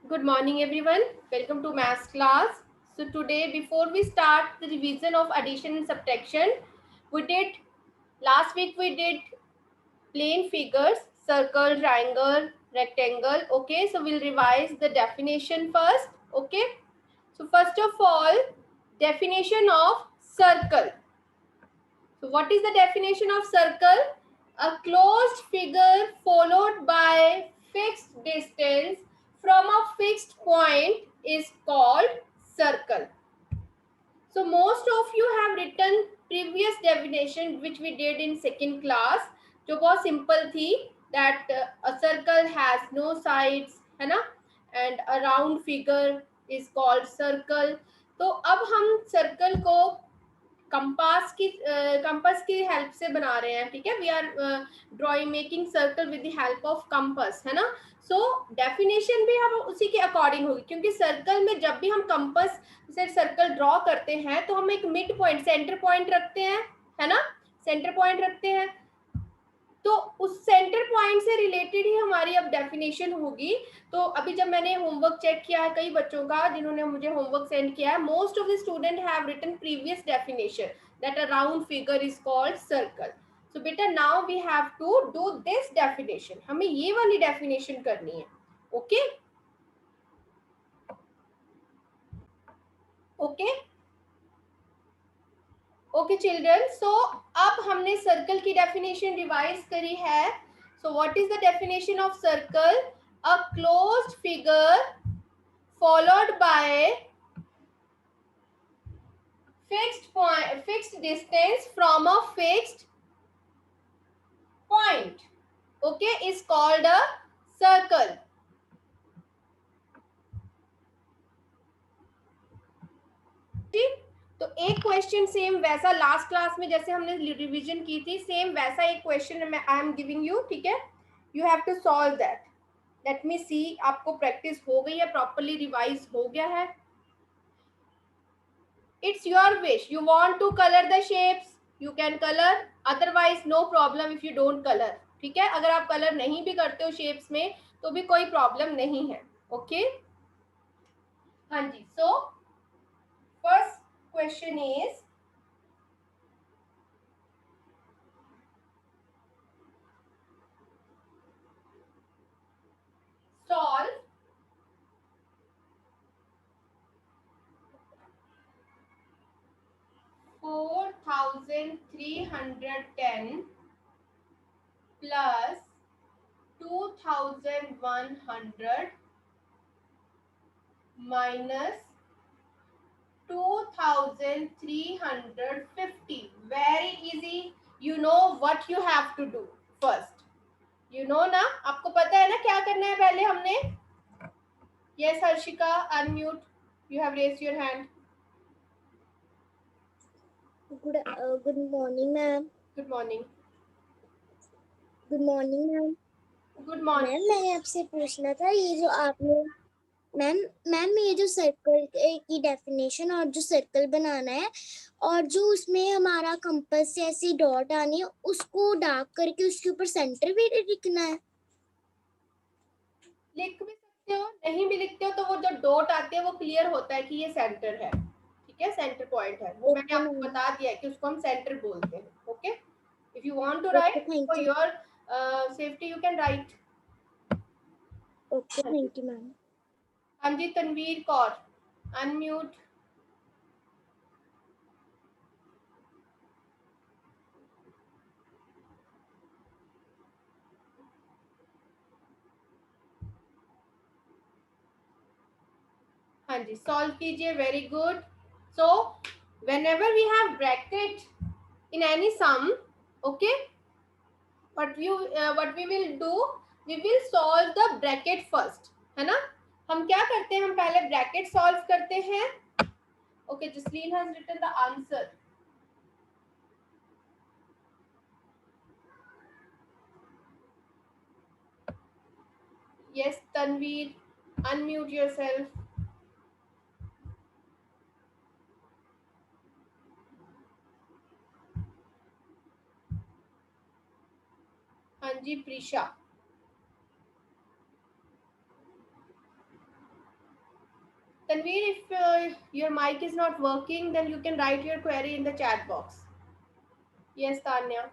Good morning, everyone. Welcome to maths class. So today, before we start the revision of addition and subtraction, we did last week we did plane figures, circle, triangle, rectangle. Okay, so we'll revise the definition first. Okay, so first of all, definition of circle. So what is the definition of circle? A closed figure followed by fixed distance from a fixed point is called circle. So most of you have written previous definition which we did in second class, जो बहुत simple थी, that a circle has no sides, है ना, and a round figure is called circle. तो अब हम circle को compass की हेल्प से बना रहे हैं. ठीक है, we are drawing making circle with the help of compass, है ना. सो डेफिनेशन भी हम उसी के अकॉर्डिंग होगी, क्योंकि सर्कल में जब भी हम कंपास से सर्कल ड्रॉ करते हैं तो हम एक मिड पॉइंट, सेंटर पॉइंट रखते हैं, है ना, सेंटर पॉइंट रखते हैं. तो उस सेंटर पॉइंट से रिलेटेड ही हमारी अब डेफिनेशन होगी. तो अभी जब मैंने होमवर्क चेक किया है कई बच्चों का जिन्होंने मुझे होमवर्क सेंड किया है, most of the student have written previous definition that a round figure is called circle. So बेटा now we have to do this definition. हमें ये वाली डेफिनेशन करनी है. Okay okay okay children. So अब हमने सर्कल की डेफिनेशन रिवाइज करी है. So what is the definition of circle? A closed figure followed by fixed distance from a fixed point, okay, is called a circle. ठीक, तो एक question same वैसा last class में जैसे हमने रिवीजन की थी, सेम वैसा एक question I am giving you. ठीक है, you have to solve that. Let me see, आपको प्रैक्टिस हो गई है, प्रॉपरली रिवाइज हो गया है. It's your wish. You want to color the shapes, you can color. Otherwise, no problem if you don't color. ठीक है, अगर आप कलर नहीं भी करते हो शेप्स में तो भी कोई प्रॉब्लम नहीं है. ओके हाँ जी. So first question is solve 4310 plus 2100 minus 2350. Very easy. You know what you have to do first. You know ना, आपको पता है ना क्या करना है पहले हमने. Yes Harshika, unmute. You have raised your hand. Good morning, ma'am. Good morning. Good morning, ma'am. Good morning. Ma'am मैंने आपसे पूछना था, ये जो आपने मैम मैम ये जो सर्कल की डेफिनेशन और जो सर्कल बनाना है और जो उसमें हमारा कंपास से ऐसी डॉट आनी है उसको डार्क करके उसके ऊपर सेंटर भी लिखना है. लिख भी सकते हो, नहीं भी लिखते हो तो वो जो डॉट आते हैं वो क्लियर होता है कि ये सेंटर है. ठीक है, सेंटर पॉइंट है वो. मैंने ओके आपको मैम. बता दिया है कि उसको हम सेंटर बोलते हैं. Okay, if you want to okay right thank for you. Your safety you can right. Okay thank you ma'am. हाँ जी तनवीर कौर, अनम्यूट. हाँ जी सॉल्व कीजिए. Very good. So whenever we have bracket in any sum, okay, what we will do, we will solve the bracket first, है ना. हम क्या करते हैं, हम पहले ब्रैकेट सॉल्व करते हैं. Okay, Jasleen has written the answer. Yes Tanveer, unmute yourself. हाँ जी Prisha. Tanveer, if your mic is not working, then you can write your query in the chat box. Yes, Tanya.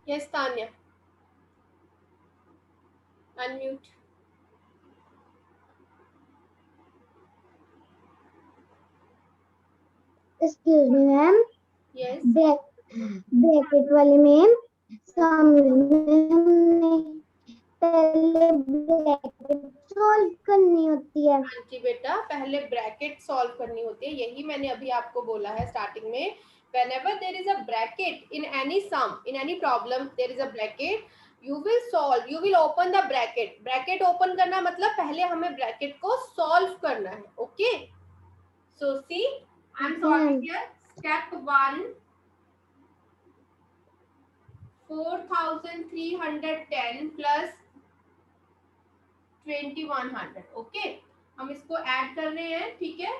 Yes, Tanya. Unmute. Excuse me ma'am Yes. Bracket वाले में सम में हमने पहले bracket solve करनी होती है। हाँ जी बेटा, पहले ब्रैकेट सॉल्व करनी होती है, यही मैंने अभी आपको बोला है स्टार्टिंग में. Whenever there is a bracket in any sum, in any problem, there is a bracket. You will solve. You will open the bracket. Bracket open करना मतलब पहले हमें ब्रैकेट को सॉल्व करना है. Okay. So see, I am solving here. Step 1, 4310 plus 2100. Okay, हम इसको add कर रहे हैं. ठीक है,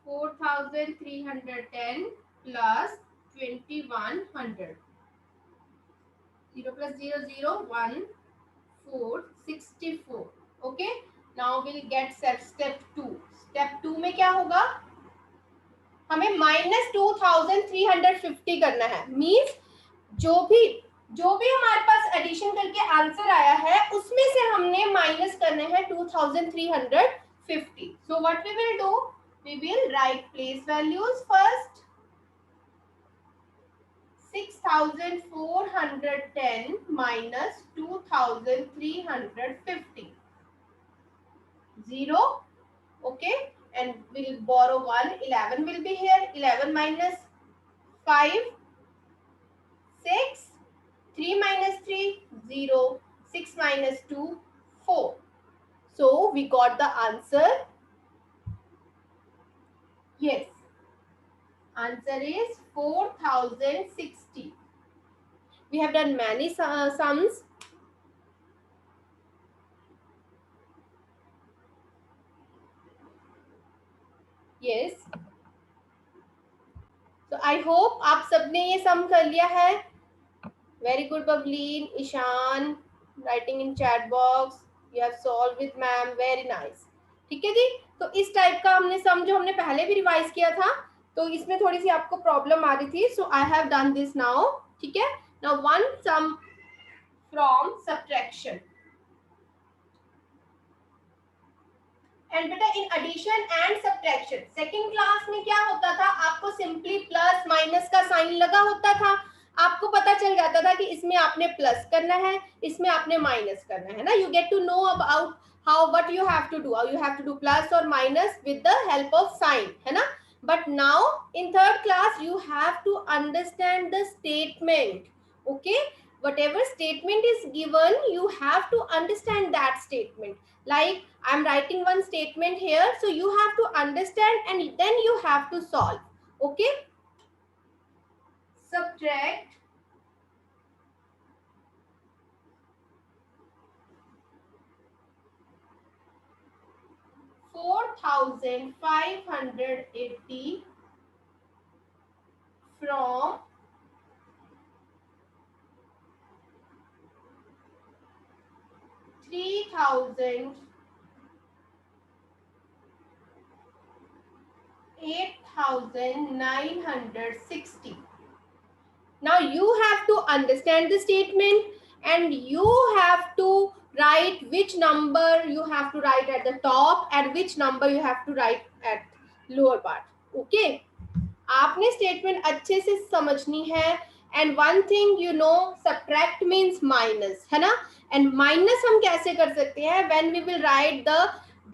4310 plus 2100. 0 plus 0 0 1 4 64. Okay, now we'll get step 2. Step 2 में क्या होगा, हमें -2350 करना है. मीन्स जो भी हमारे पास एडिशन करके आंसर आया है उसमें से हमने माइनस करने हैं 2350. So what we will do, we will write place values first. 6410 minus 2350. 0. Okay, and we'll borrow 1. 11 will be here. 11 minus 5. 6. 3 minus 3. 0. 6 minus 2. 4. So we got the answer. Yes. Answer is 4060. We have done many sums. Yes. So I hope आप सबने ये सम कर लिया है. Very good, Pavleen, Ishan, writing in chat box. You have solved with ma'am. Very nice. ठीक है जी. तो इस टाइप का हमने सम जो हमने पहले भी रिवाइज किया था, तो इसमें थोड़ी सी आपको प्रॉब्लम आ रही थी. So I have done this now. ठीक है. Now one sum from subtraction. And बेटा in addition and subtraction second class में क्या होता था, आपको सिंपली प्लस माइनस का साइन लगा होता था. आपको पता चल जाता था कि इसमें आपने प्लस करना है, इसमें आपने माइनस करना है ना. You get to know about how what you have to do. You have to do plus और minus with the help of sign, है ना. But now in third class you have to understand the statement. Okay, whatever statement is given, you have to understand that statement. Like I am writing one statement here, so you have to understand and then you have to solve. Okay, subtract 4580 from 8960. Now you have to understand the statement and you have to write which number you have to write at the top and which number you have to write at lower part. Okay, आपने statement अच्छे से समझनी है. And one thing you know, subtract means minus, है ना. And minus हम कैसे कर सकते हैं, when we will write the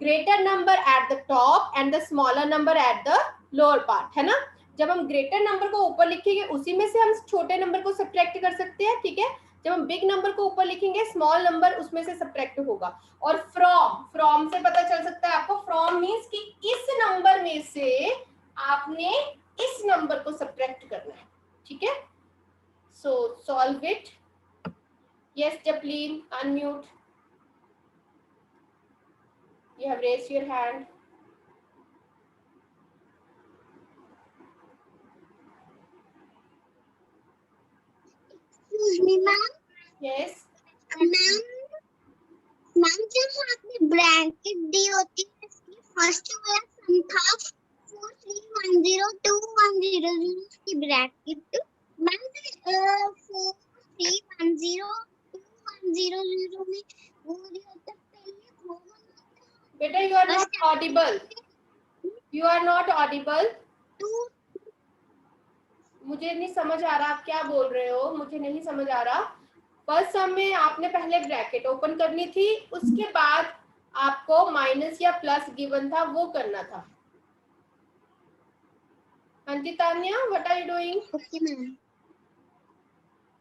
greater number at the top and the smaller number at the lower part, है ना. जब हम ग्रेटर नंबर को ऊपर लिखेंगे उसी में से हम छोटे नंबर को सब्ट्रैक्ट कर सकते हैं. ठीक है, जब हम बिग नंबर को ऊपर लिखेंगे स्मॉल नंबर उसमें से सब्ट्रैक्ट होगा. और फ्रॉम से पता चल सकता है आपको. फ्रॉम मीन्स कि इस नंबर में से आपने इस नंबर को सब्ट्रैक्ट करना है. ठीक है, so solve it. Yes Japleen, unmute. You have raised your hand. Excuse me, ma'am. Yes. Ma'am ma'am जब आपने ब्रैकेट दी होती है इसकी फर्स्ट वाला सम था 43102100 की ब्रैकेट मैम 43102100 में वो दिया होता पहले होगा बेटा you are not audible. You are not audible. मुझे नहीं समझ आ रहा आप क्या बोल रहे हो, मुझे नहीं समझ आ रहा। फर्स्ट सम में आपने पहले ब्रैकेट ओपन करनी थी, उसके बाद आपको माइनस या प्लस गिवन था वो करना था। हाँ जी Tanya, what are you doing? Okay ma'am.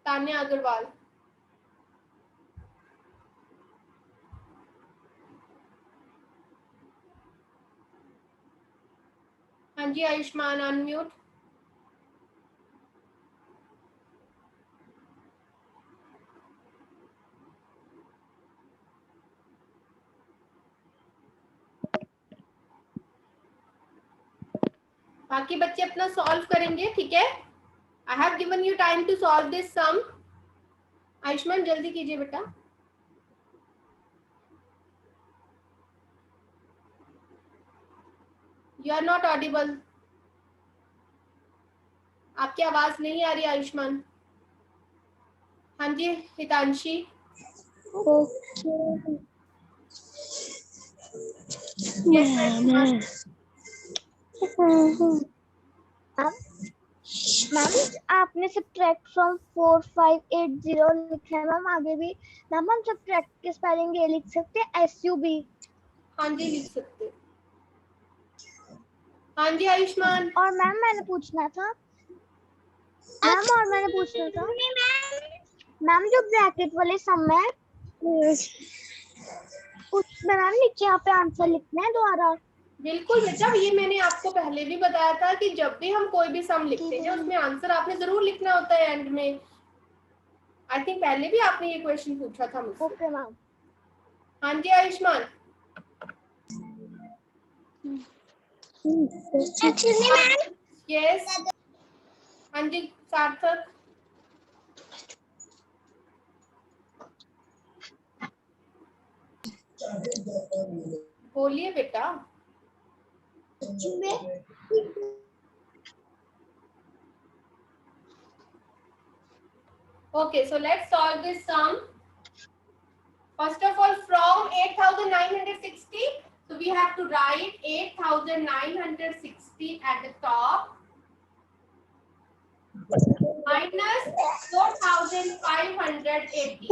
Tanya Agarwal. हाँ जी आयुष्मान, अनम्यूट। बाकी बच्चे अपना सॉल्व करेंगे, ठीक है? I have given you time to solve this sum. Ayushman जल्दी कीजिए बेटा। You are not audible. आपकी आवाज नहीं आ रही आयुष्मान। हाँ जी हितांशी। मैम आपने सब्ट्रैक्ट फ्रॉम 4580 लिखा है मैम, आगे भी मैम हम सब्ट्रैक्ट के स्पेलिंग ये लिख सकते हैं SUB। हाँ जी लिख सकते। हाँ जी आयुष्मान। और मैम मैंने पूछना था मैम जो ब्रैकेट वाले सम है उसमें मैम नीचे यहाँ पे आंसर लिखना है दोबारा। बिल्कुल बेटा, ये मैंने आपको पहले भी बताया था कि जब भी हम कोई भी सम लिखते हैं उसमें आंसर आपने जरूर लिखना होता है एंड में। आई थिंक पहले भी आपने ये क्वेश्चन पूछा था मुझसे। Okay ma'am. हाँ जी आयुष्मान। Actually ma'am yes. हाँ जी सार्थक। बोलिए बेटा। Okay, so let's solve this sum. First of all, from 8,960, so we have to write 8,960 at the top minus 4,580.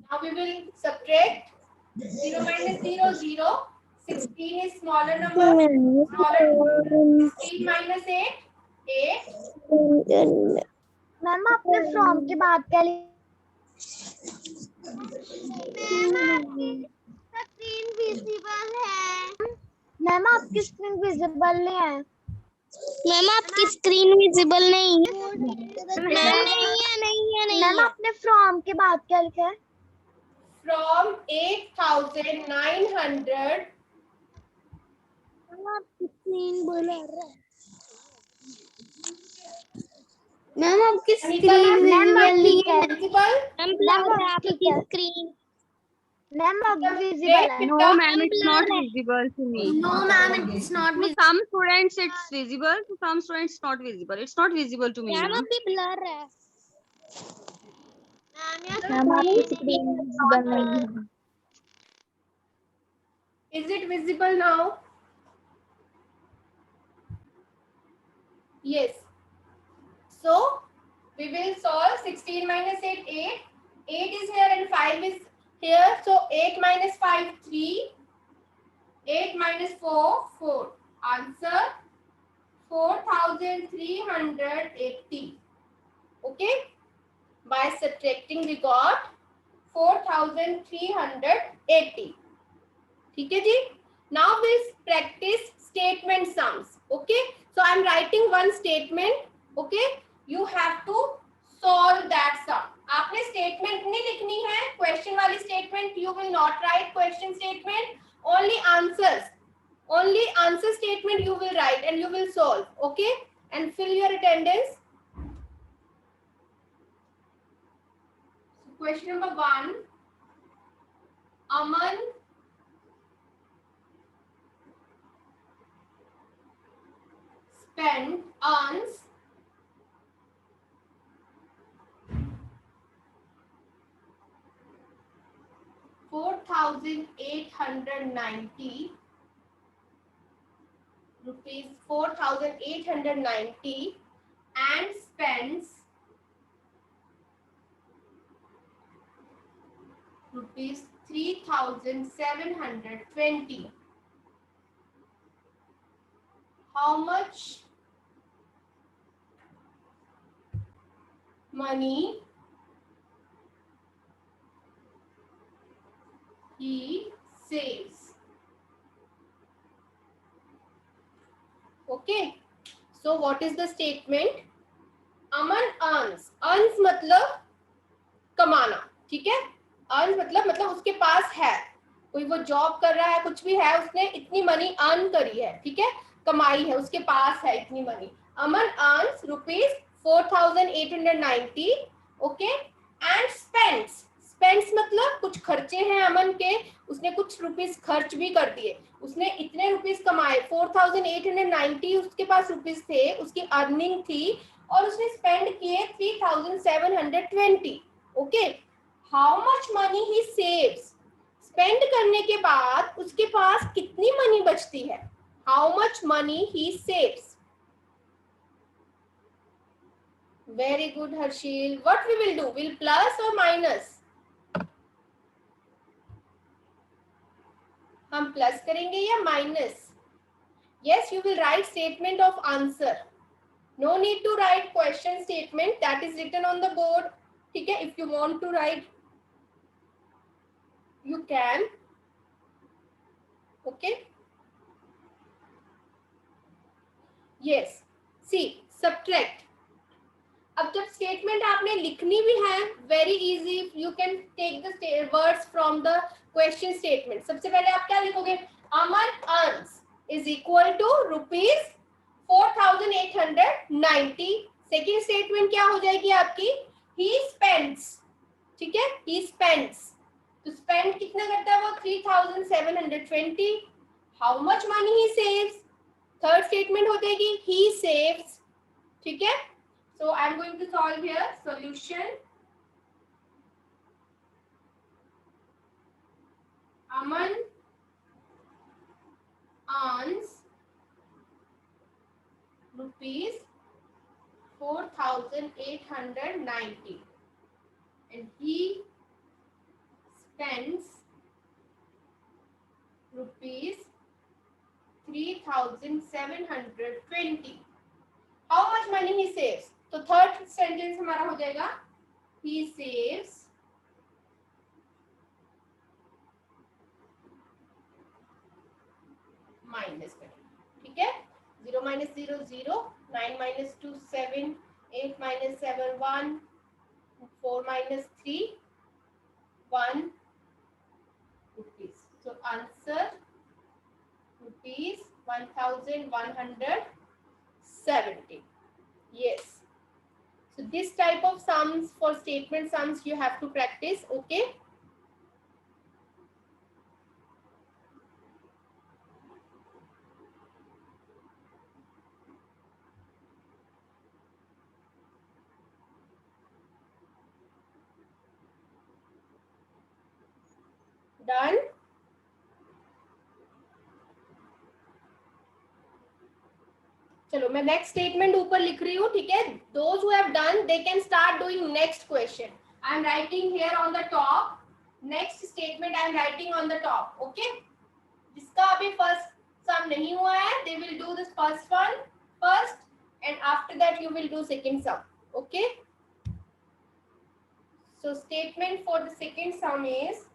Now we will subtract 0 minus 0, 0. 16 is smaller number. Smaller 16 minus 8, 8. Ma'am आपने from के बाद क्या screen visible है। Ma'am आपकी screen visible नहीं है। Ma'am आपकी screen visible नहीं है। मैम आपने फ्रॉम के बाद क्या लिखा है? From 8,900. आपकी स्क्रीन बोला रहा है। मैम आपकी स्क्रीन विजिबल नहीं है। मैम आपकी स्क्रीन मैम अब विजिबल है। No, ma'am, it's not visible to me. No ma'am it's not To some students, it's visible. To some students, it's not visible. It's not visible to me, ma'am ma'am. अभी blur है। Ma'am आपकी screen visible नहीं है। Is it visible now? Yes. So we will solve 16 minus 8, 8. 8 is here and 5 is here. So 8 minus 5, 3. 8 minus 4, 4. Answer 4,380. Okay. By subtracting we got 4,380. ठीक है जी. Now we'll practice statement sums. Okay. So I'm writing one statement. Okay. You have to solve that sum. आपने statement नहीं लिखनी है, question वाली statement. You will not write question statement, only answers. Only answer statement you will write and you will solve. Okay, and fill your attendance. So question number 1. Aman earns ₹4,890 and spends ₹3,720. How much money he saves? Okay, so what is the statement? Aman earns. Earns मतलब कमाना, ठीक है. Earn मतलब उसके पास है, कोई वो job कर रहा है, कुछ भी है, उसने इतनी मनी अर्न करी है, ठीक है, कमाई है, उसके पास है इतनी money. Aman earns ₹4,890. Okay, and spends मतलब कुछ खर्चे हैं अमन के, उसने कुछ रुपीस खर्च भी कर दिए. उसने इतने रुपीस कमाए, 4,890 उसके पास रुपीस थे, उसकी अर्निंग थी, और उसने स्पेंड किए 3,720. Okay, how much money he saves. Spend करने के बाद उसके पास कितनी मनी बचती है. How much money he saves. Very good Harshil. What we will do, will plus और माइनस. हम प्लस करेंगे या minus. Yes, you will write statement of answer. No need to write question statement, that is written on the board. ठीक है, if you want to write you can. Okay, yes, see, subtract. अब जब statement आपने लिखनी भी है, very easy, you can take the words from the question statement. सबसे पहले आप क्या लिखोगे, Aman earns is equal to ₹4,890. Second statement क्या हो जाएगी आपकी, ही स्पेंड्स. ठीक है, ही स्पेंड्स, तो स्पेंड कितना करता है वो, 3,720. How much money he saves. Third statement हो जाएगी ही सेव्स. ठीक है, so I am going to solve here. Solution, Aman earns ₹4,890 and he spends ₹3,720. How much money he saves? तो थर्ड सेंटेंस हमारा हो जाएगा, he saves माइनस करें. ठीक है, 0 minus 0 0, 9 minus 2 7, 8 minus 7 1, 4 minus 3 1 rupees. So answer ₹1,170. Yes. So this type of sums, for statement sums, you have to practice. Okay. Done. चलो मैं next statement ऊपर लिख रही हूँ. ठीक है, those who have done they can start doing next question. I am writing here on the top. Next statement I am writing on the top. Okay, जिसका अभी फर्स्ट सम नहीं हुआ है, they will do this first one first and after that you will do second sum. Okay, so statement for the second sum is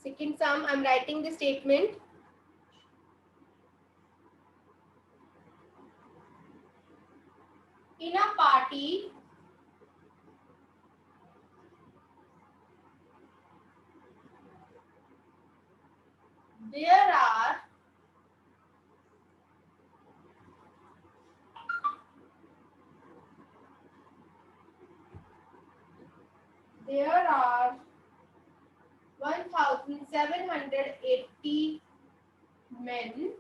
Second sum, I'm writing the statement. In a party, there are 1,780 men,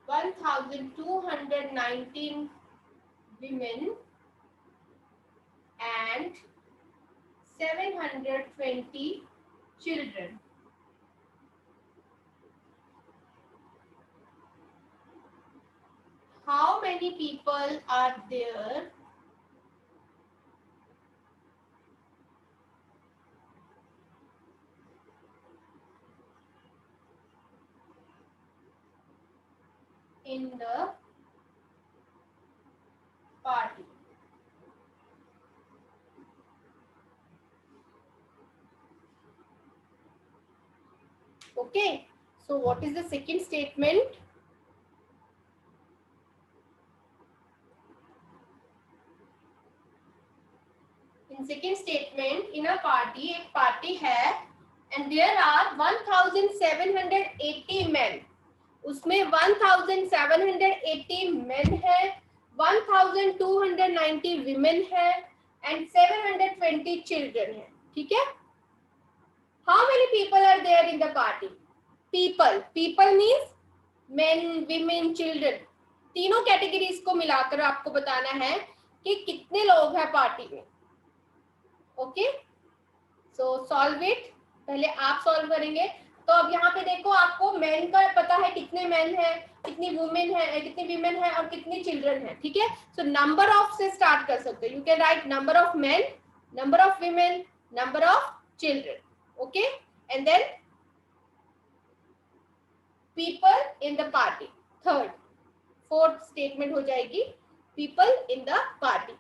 1,219 women, and 720 children. How many people are there in the party? Okay, so what is the second statement? In second statement, in a party, एक party है and there are 1,780 men. उसमें 1,780 men है, 1,290 women है and 720 children है. ठीक है? How many people are there in the party? People means men, women, children. तीनों categories को मिलाकर आपको बताना है कि कितने लोग हैं पार्टी में. Okay, so solve it. पहले आप सॉल्व करेंगे. तो अब यहाँ पे देखो, आपको मेन का पता है कितने मेन है, कितनी वुमेन है, कितनी वीमेन है और कितनी चिल्ड्रन है. ठीक है, सो नंबर ऑफ से स्टार्ट कर सकते हो. You can write number of men, number of women, number of children. Okay, and then people in the party. Third, fourth statement हो जाएगी people in the party.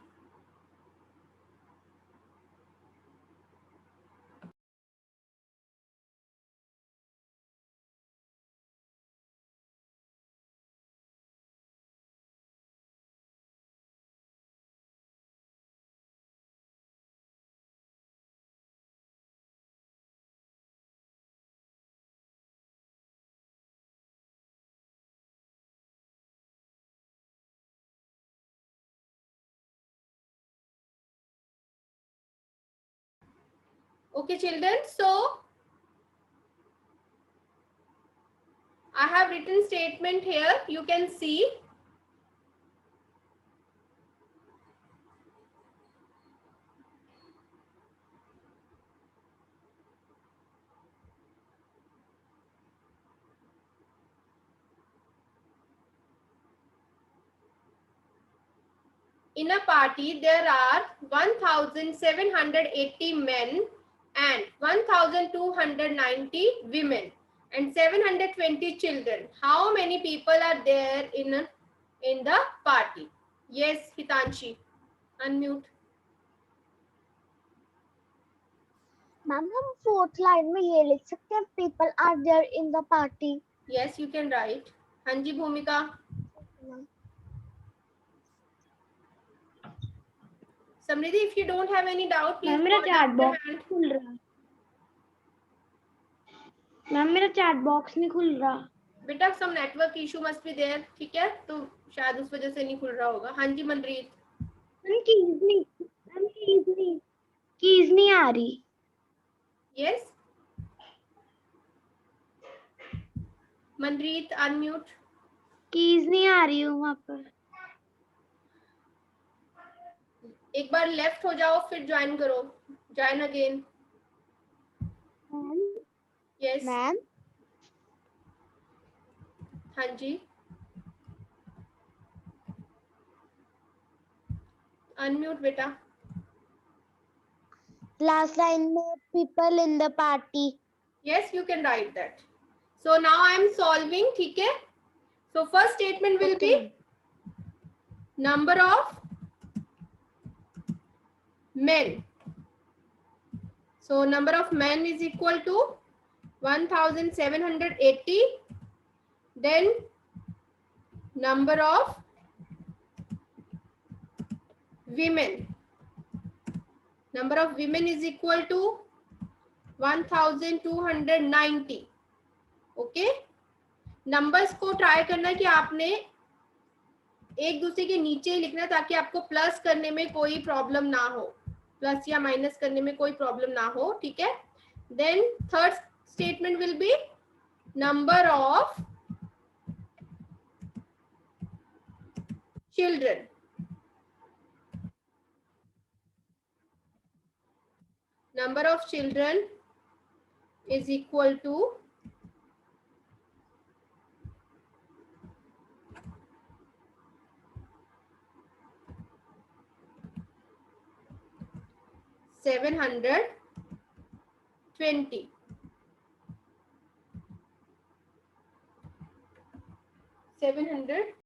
Okay, children, so I have written statement here. You can see. In a party, there are 1,780 men and 1,290 women and 720 children. How many people are there in the party? Yes, Hitanshi, unmute. Ma'am हम fourth line में ये लिख सकते हैं, people are there in the party. Yes, you can write. हाँ जी भूमिका. Samriddhi, if you don't have any doubt, please. Ma'am मेरा chat box नहीं खुल रहा. मैम मेरा चैट बॉक्स नहीं खुल रहा. बेटा some network issue must be there. ठीक है, तो शायद उस वजह से नहीं खुल रहा होगा. हाँ जी मनरीत. मैम कीज नहीं आ रही. Yes मनरीत, unmute. कीज नहीं आ रही हूँ वहाँ पर. एक बार लेफ्ट हो जाओ फिर ज्वाइन करो. Join again. यस मैम हाँ जी. अनम्यूट बेटा. लास्ट लाइन में people in the party. Yes, you can write that. So now I am solving. ठीक है. So first statement will be number of men. So number of men is equal to 1780. Then number of women. Number of women is equal to 1290. Okay, numbers को try करना कि आपने एक दूसरे के नीचे ही लिखना ताकि आपको प्लस करने में कोई प्रॉब्लम ना हो, प्लस या माइनस करने में कोई प्रॉब्लम ना हो, ठीक है. Then third statement will be number of children. Number of children is equal to 720. 700